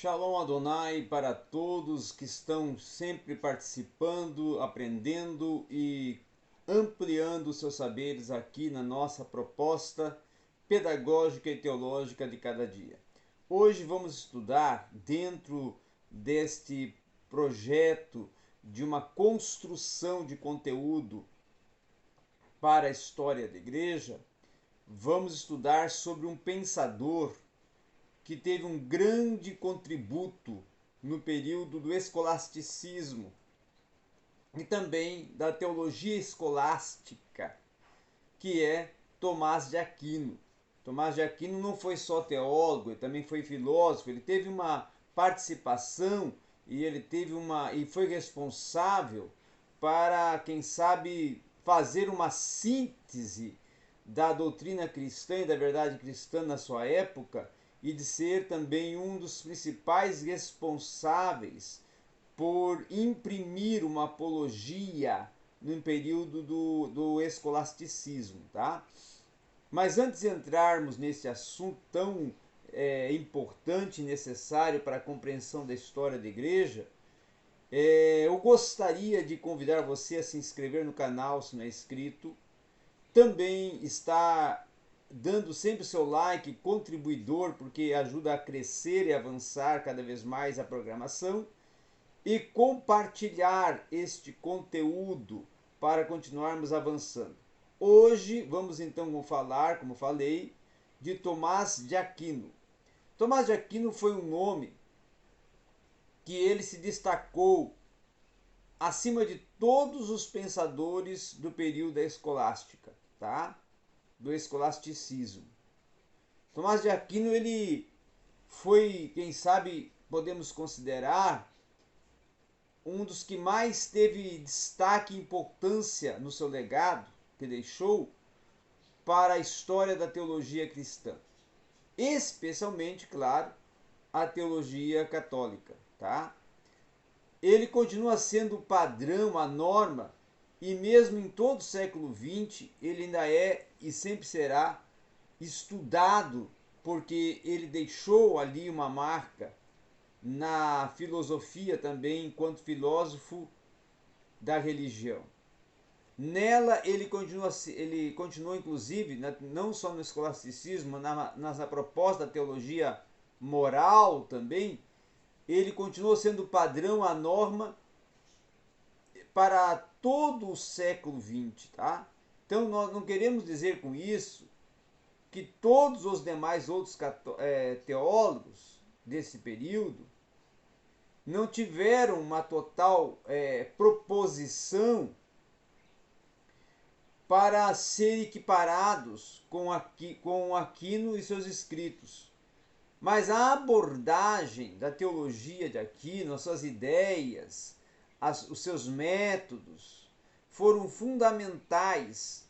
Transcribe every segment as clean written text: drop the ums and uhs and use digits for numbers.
Shalom Adonai para todos que estão sempre participando, aprendendo e ampliando seus saberes aqui na nossa proposta pedagógica e teológica de cada dia. Hoje vamos estudar, dentro deste projeto de uma construção de conteúdo para a história da igreja, vamos estudar sobre um pensador que teve um grande contributo no período do escolasticismo e também da teologia escolástica, que é Tomás de Aquino. Tomás de Aquino não foi só teólogo, ele também foi filósofo, ele teve uma participação e foi responsável para, quem sabe, fazer uma síntese da doutrina cristã e da verdade cristã na sua época, e de ser também um dos principais responsáveis por imprimir uma apologia no período do escolasticismo, tá? Mas antes de entrarmos nesse assunto tão importante e necessário para a compreensão da história da igreja, eu gostaria de convidar você a se inscrever no canal, se não é inscrito. Também está dando sempre o seu like contribuidor, porque ajuda a crescer e avançar cada vez mais a programação, e compartilhar este conteúdo para continuarmos avançando. Hoje vamos então falar, como falei, de Tomás de Aquino. Tomás de Aquino foi um nome que ele se destacou acima de todos os pensadores do período da escolástica, tá? Do escolasticismo. Tomás de Aquino, ele foi, quem sabe, podemos considerar um dos que mais teve destaque e importância no seu legado, que deixou para a história da teologia cristã. Especialmente, claro, a teologia católica, tá? Ele continua sendo o padrão, a norma, e mesmo em todo o século XX, ele ainda é e sempre será estudado, porque ele deixou ali uma marca na filosofia também, enquanto filósofo da religião. Nela ele continua inclusive, não só no escolasticismo, na proposta da teologia moral também, ele continuou sendo o padrão, a norma para todo o século XX, tá? Então nós não queremos dizer com isso que todos os demais outros teólogos desse período não tiveram uma total proposição para ser equiparados com Aquino e seus escritos. Mas a abordagem da teologia de Aquino, as suas ideias, os seus métodos, foram fundamentais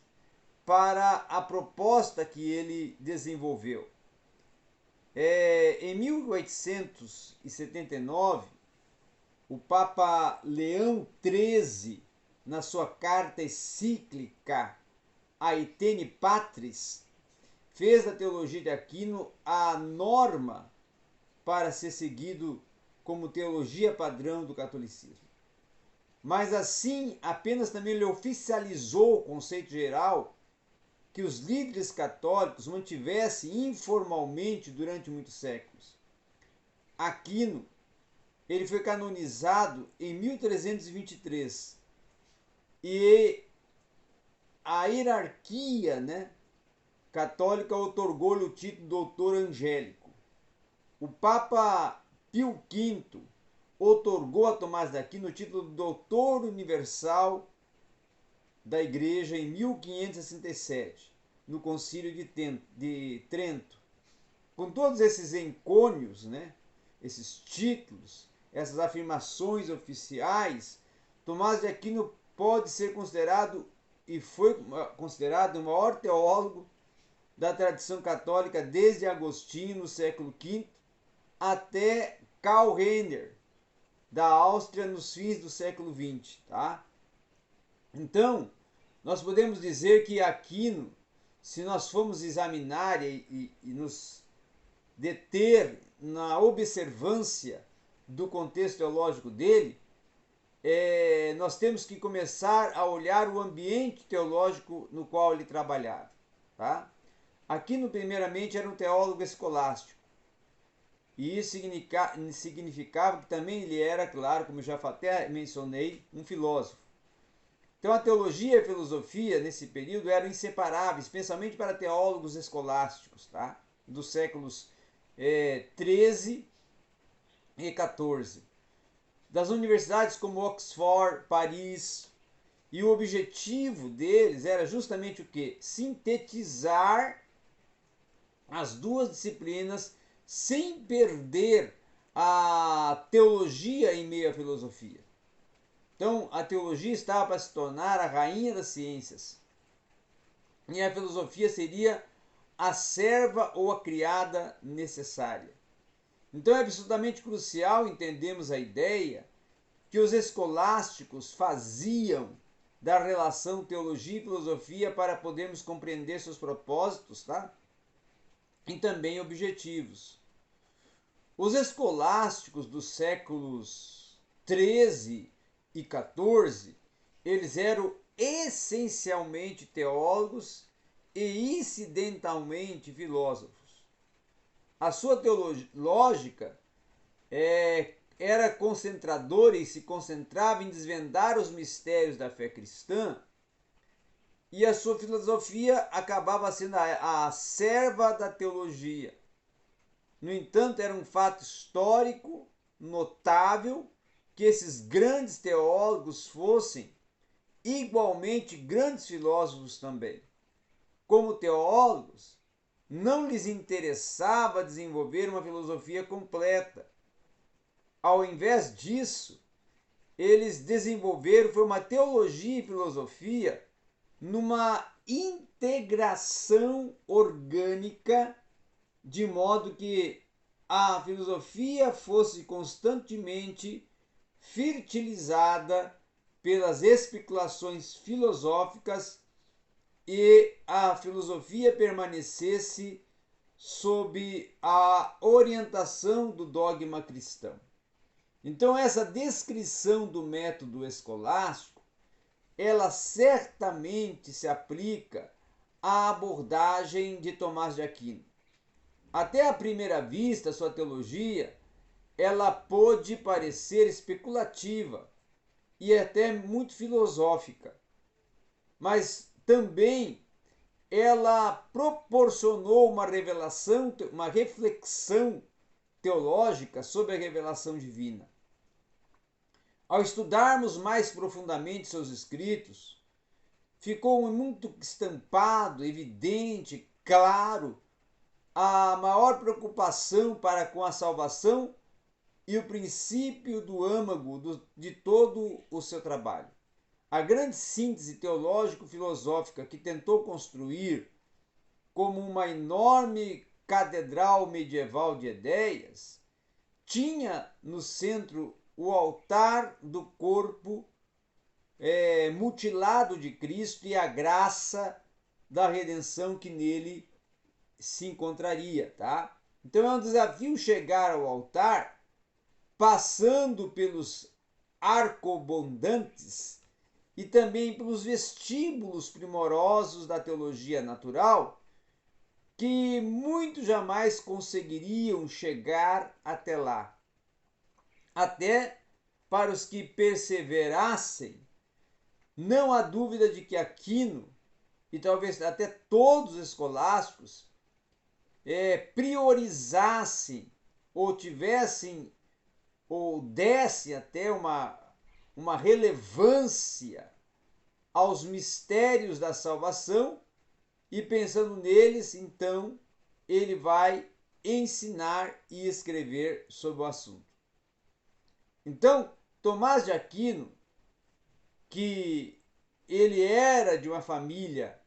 para a proposta que ele desenvolveu. Em 1879, o Papa Leão XIII, na sua carta encíclica Aeterne Patris, fez da teologia de Aquino a norma para ser seguido como teologia padrão do catolicismo. Mas assim, apenas também ele oficializou o conceito geral que os líderes católicos mantivessem informalmente durante muitos séculos. Aquino, ele foi canonizado em 1323 e a hierarquia, católica otorgou-lhe o título de doutor angélico. O Papa Pio V otorgou a Tomás de Aquino o título de doutor universal da Igreja em 1567, no Concílio de Trento. Com todos esses encônios, esses títulos, essas afirmações oficiais, Tomás de Aquino pode ser considerado e foi considerado o maior teólogo da tradição católica desde Agostinho, no século V, até Karl Rahner, da Áustria, nos fins do século XX. Tá? Então, nós podemos dizer que Aquino, se nós formos examinar e nos deter na observância do contexto teológico dele, nós temos que começar a olhar o ambiente teológico no qual ele trabalhava. Tá? Aquino, primeiramente, era um teólogo escolástico. E isso significava que também ele era, claro, como eu já até mencionei, um filósofo. Então a teologia e a filosofia, nesse período, eram inseparáveis, especialmente para teólogos escolásticos, tá? Dos séculos 13 e 14. Das universidades como Oxford, Paris, e o objetivo deles era justamente o quê? Sintetizar as duas disciplinas sem perder a teologia em meio à filosofia. Então, a teologia estava para se tornar a rainha das ciências. E a filosofia seria a serva ou a criada necessária. Então, é absolutamente crucial entendermos a ideia que os escolásticos faziam da relação teologia e filosofia para podermos compreender seus propósitos, tá? E também objetivos. Os escolásticos dos séculos 13 e 14, eles eram essencialmente teólogos e incidentalmente filósofos. A sua teológica era concentradora e se concentrava em desvendar os mistérios da fé cristã, e a sua filosofia acabava sendo a serva da teologia. No entanto, era um fato histórico notável que esses grandes teólogos fossem igualmente grandes filósofos também. Como teólogos, não lhes interessava desenvolver uma filosofia completa. Ao invés disso, eles desenvolveram foi uma teologia e filosofia numa integração orgânica, de modo que a filosofia fosse constantemente fertilizada pelas especulações filosóficas e a filosofia permanecesse sob a orientação do dogma cristão. Então, essa descrição do método escolástico, ela certamente se aplica à abordagem de Tomás de Aquino. Até à primeira vista, sua teologia, ela pôde parecer especulativa e até muito filosófica, mas também ela proporcionou uma revelação, uma reflexão teológica sobre a revelação divina. Ao estudarmos mais profundamente seus escritos, ficou muito estampado, evidente, claro, a maior preocupação para com a salvação e o princípio do âmago de todo o seu trabalho. A grande síntese teológico-filosófica que tentou construir como uma enorme catedral medieval de ideias tinha no centro o altar do corpo mutilado de Cristo e a graça da redenção que nele se encontraria, tá? Então é um desafio chegar ao altar passando pelos arcobondantes e também pelos vestíbulos primorosos da teologia natural, que muitos jamais conseguiriam chegar até lá. Até para os que perseverassem, não há dúvida de que Aquino, e talvez até todos os escolásticos, priorizassem ou tivessem ou dessem até uma relevância aos mistérios da salvação, e pensando neles, então, ele vai ensinar e escrever sobre o assunto. Então, Tomás de Aquino, que ele era de uma família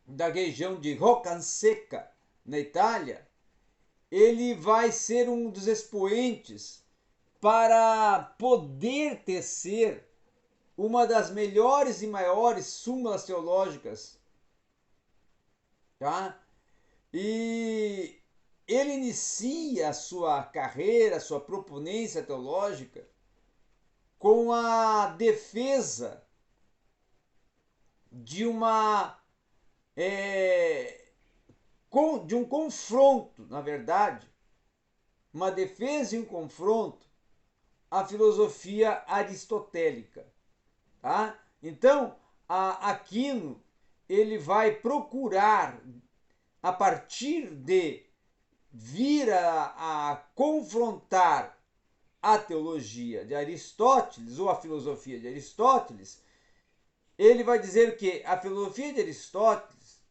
da região de Roccasecca, na Itália, ele vai ser um dos expoentes para poder tecer uma das melhores e maiores súmulas teológicas, tá? E ele inicia a sua carreira, a sua proponência teológica com a defesa de de um confronto, na verdade, uma defesa e um confronto à filosofia aristotélica, tá? Então, Aquino ele vai procurar, a partir de vir a confrontar a teologia de Aristóteles ou a filosofia de Aristóteles, ele vai dizer que a filosofia de Aristóteles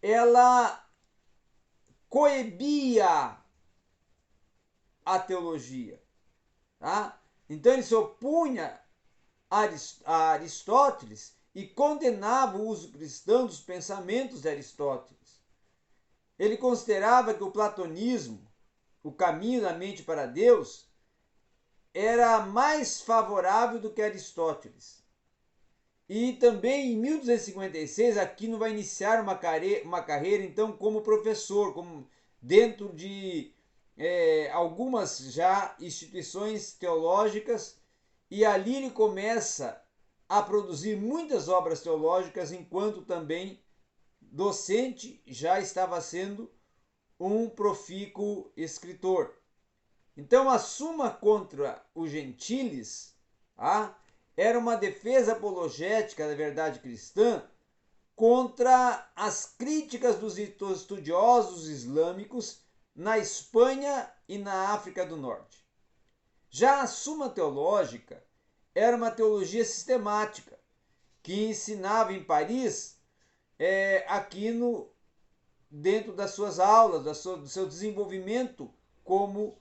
ela coibia a teologia, tá? Então ele se opunha a Aristóteles e condenava o uso cristão dos pensamentos de Aristóteles. Ele considerava que o platonismo, o caminho da mente para Deus, era mais favorável do que Aristóteles. E também em 1256 Aquino vai iniciar uma carreira então como professor, dentro de algumas já instituições teológicas, e ali ele começa a produzir muitas obras teológicas, enquanto também docente já estava sendo um profícuo escritor. Então a Suma contra os Gentiles era uma defesa apologética da verdade cristã contra as críticas dos estudiosos islâmicos na Espanha e na África do Norte. Já a Suma Teológica era uma teologia sistemática que ensinava em Paris Aquino dentro das suas aulas, do seu desenvolvimento como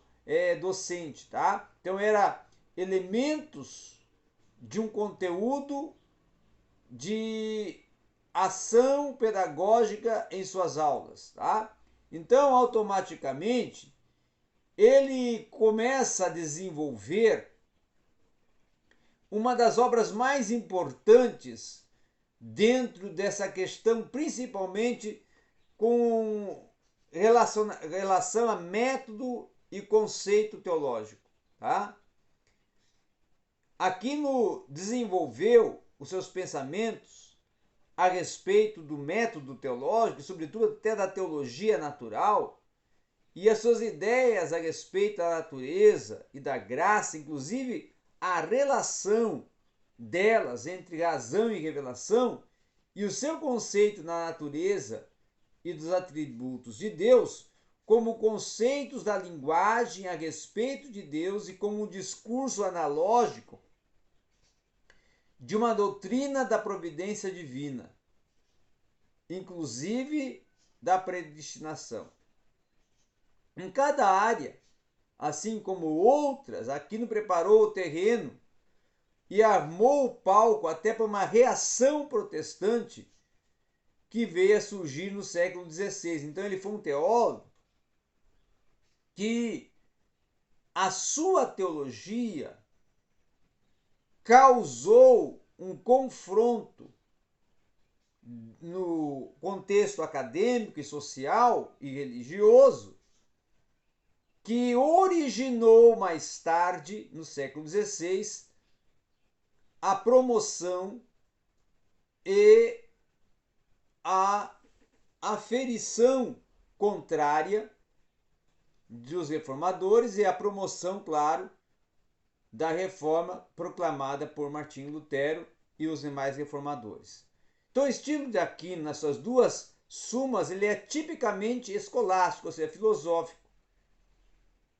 docente, tá? Então era elementos de um conteúdo de ação pedagógica em suas aulas, tá? Então, automaticamente, ele começa a desenvolver uma das obras mais importantes dentro dessa questão, principalmente com relação a método e conceito teológico, tá? Aquino desenvolveu os seus pensamentos a respeito do método teológico, sobretudo até da teologia natural, e as suas ideias a respeito da natureza e da graça, inclusive a relação delas entre razão e revelação, e o seu conceito na natureza e dos atributos de Deus como conceitos da linguagem a respeito de Deus e como um discurso analógico de uma doutrina da providência divina, inclusive da predestinação. Em cada área, assim como outras, Aquino preparou o terreno e armou o palco até para uma reação protestante que veio a surgir no século XVI. Então ele foi um teólogo que a sua teologia causou um confronto no contexto acadêmico e social e religioso que originou mais tarde, no século XVI, a promoção e a aferição contrária dos reformadores e a promoção, claro, da reforma proclamada por Martinho Lutero e os demais reformadores. Então, o estilo de Aquino, nas suas duas sumas, ele é tipicamente escolástico, ou seja, filosófico.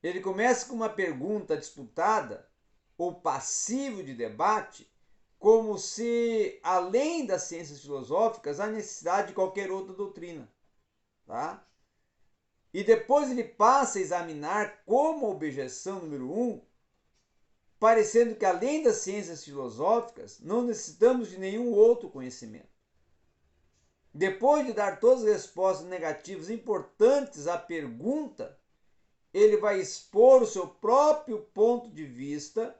Ele começa com uma pergunta disputada ou passivo de debate, como se, além das ciências filosóficas, há necessidade de qualquer outra doutrina, tá? E depois ele passa a examinar como objeção número 1, parecendo que além das ciências filosóficas, não necessitamos de nenhum outro conhecimento. Depois de dar todas as respostas negativas importantes à pergunta, ele vai expor o seu próprio ponto de vista,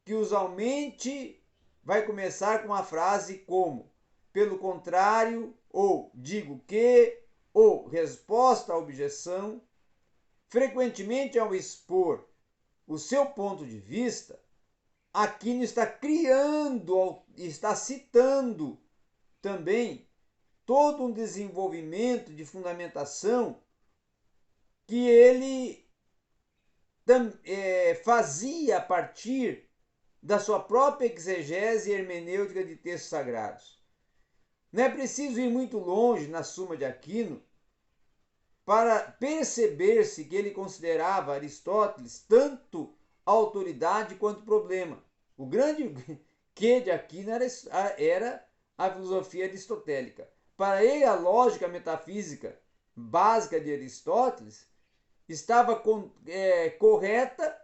que usualmente vai começar com uma frase como: pelo contrário, ou digo que, ou resposta à objeção, Frequentemente, ao expor o seu ponto de vista, Aquino está criando, está citando também todo um desenvolvimento de fundamentação que ele fazia a partir da sua própria exegese e hermenêutica de textos sagrados. Não é preciso ir muito longe na Suma de Aquino para perceber-se que ele considerava Aristóteles tanto autoridade quanto problema. O grande quê de Aquino era a filosofia aristotélica. Para ele, a lógica metafísica básica de Aristóteles estava correta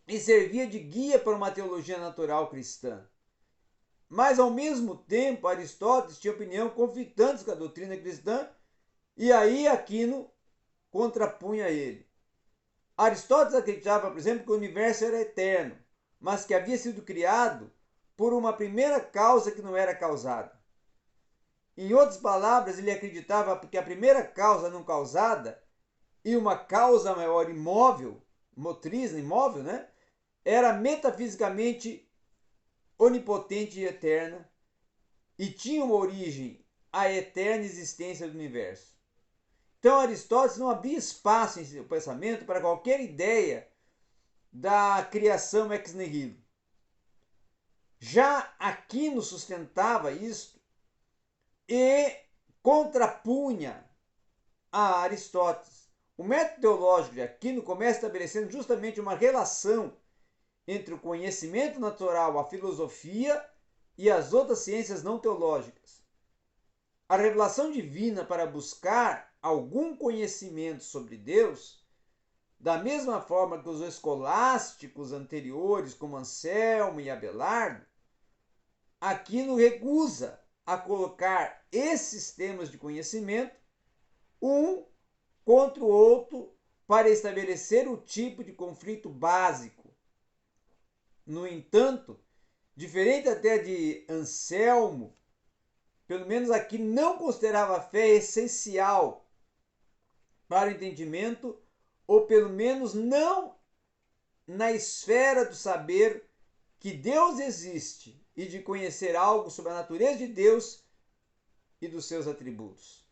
e servia de guia para uma teologia natural cristã. Mas, ao mesmo tempo, Aristóteles tinha opinião conflitantes com a doutrina cristã, e aí Aquino contrapunha ele. Aristóteles acreditava, por exemplo, que o universo era eterno, mas que havia sido criado por uma primeira causa que não era causada. Em outras palavras, ele acreditava que a primeira causa não causada e uma causa maior imóvel, motriz, imóvel, né, era metafisicamente onipotente e eterna e tinha uma origem, a eterna existência do universo. Então Aristóteles não abria espaço em seu pensamento para qualquer ideia da criação ex nihilo. Já Aquino sustentava isto e contrapunha a Aristóteles. O método teológico de Aquino começa estabelecendo justamente uma relação entre o conhecimento natural, a filosofia e as outras ciências não teológicas. A revelação divina para buscar algum conhecimento sobre Deus, da mesma forma que os escolásticos anteriores, como Anselmo e Abelardo, Aquino recusa a colocar esses temas de conhecimento um contra o outro para estabelecer o tipo de conflito básico. No entanto, diferente até de Anselmo, pelo menos aqui não considerava a fé essencial para o entendimento, ou pelo menos não na esfera do saber que Deus existe e de conhecer algo sobre a natureza de Deus e dos seus atributos.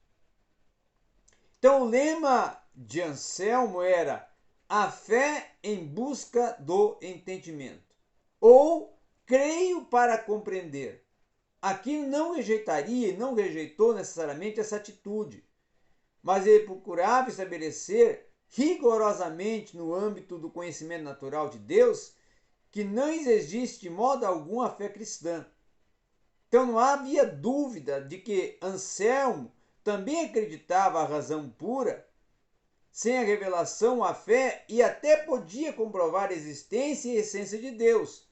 Então o lema de Anselmo era a fé em busca do entendimento, ou creio para compreender. Aqui não rejeitaria e não rejeitou necessariamente essa atitude, mas ele procurava estabelecer rigorosamente no âmbito do conhecimento natural de Deus que não existe de modo algum a fé cristã. Então não havia dúvida de que Anselmo também acreditava a razão pura, sem a revelação, a fé, e até podia comprovar a existência e a essência de Deus.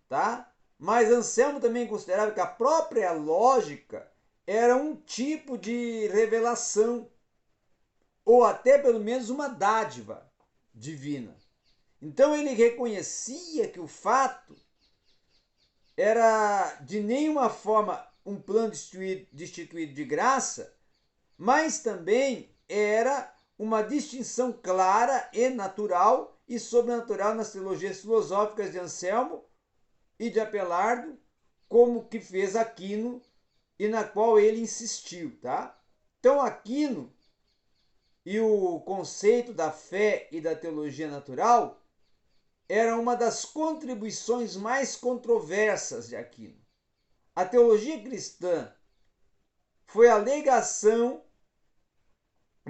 Tá? Mas Anselmo também considerava que a própria lógica era um tipo de revelação, ou até pelo menos uma dádiva divina. Então ele reconhecia que o fato era de nenhuma forma um plano destituído de graça, mas também era uma distinção clara e natural e sobrenatural nas teologias filosóficas de Anselmo e de Abelardo, como que fez Aquino e na qual ele insistiu, tá? Então Aquino e o conceito da fé e da teologia natural era uma das contribuições mais controversas de Aquino. A teologia cristã foi a alegação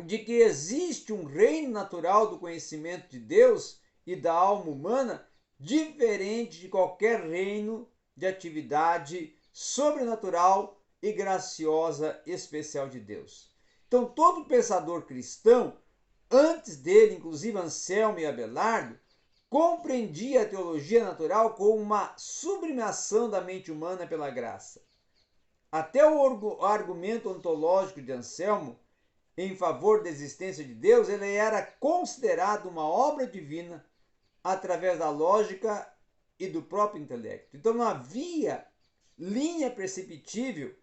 de que existe um reino natural do conhecimento de Deus e da alma humana diferente de qualquer reino de atividade sobrenatural e graciosa especial de Deus. Então todo pensador cristão, antes dele, inclusive Anselmo e Abelardo, compreendia a teologia natural como uma sublimação da mente humana pela graça. Até o argumento ontológico de Anselmo em favor da existência de Deus, ele era considerado uma obra divina através da lógica e do próprio intelecto. Então não havia linha perceptível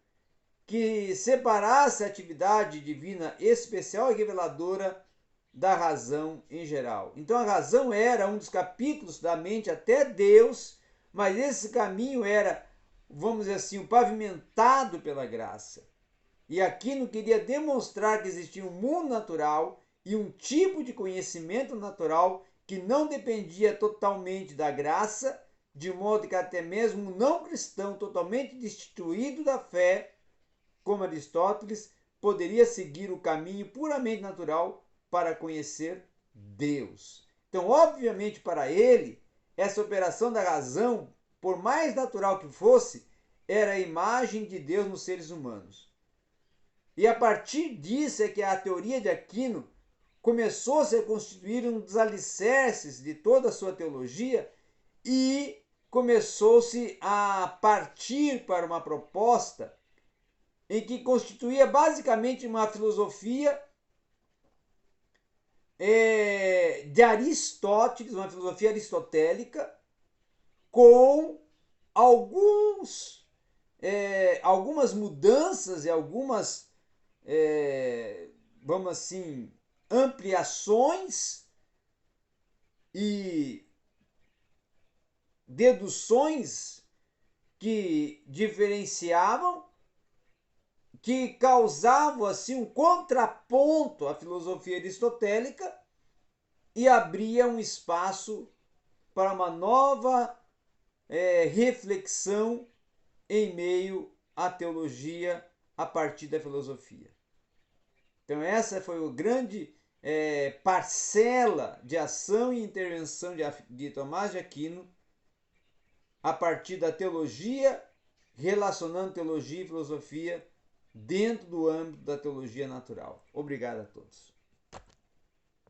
que separasse a atividade divina especial e reveladora da razão em geral. Então a razão era um dos capítulos da mente até Deus, mas esse caminho era, vamos dizer assim, pavimentado pela graça. E Aquino queria demonstrar que existia um mundo natural e um tipo de conhecimento natural que não dependia totalmente da graça, de modo que até mesmo um não cristão totalmente destituído da fé, como Aristóteles, poderia seguir o caminho puramente natural para conhecer Deus. Então, obviamente, para ele, essa operação da razão, por mais natural que fosse, era a imagem de Deus nos seres humanos. E a partir disso é que a teoria de Aquino começou a se constituir um dos alicerces de toda a sua teologia e começou-se a partir para uma proposta em que constituía basicamente uma filosofia de Aristóteles, uma filosofia aristotélica, com algumas mudanças e algumas, vamos assim, ampliações e deduções que diferenciavam, que causavam assim um contraponto à filosofia aristotélica e abria um espaço para uma nova reflexão em meio à teologia a partir da filosofia. Então essa foi a grande parcela de ação e intervenção de Tomás de Aquino a partir da teologia, relacionando teologia e filosofia dentro do âmbito da teologia natural. Obrigado a todos.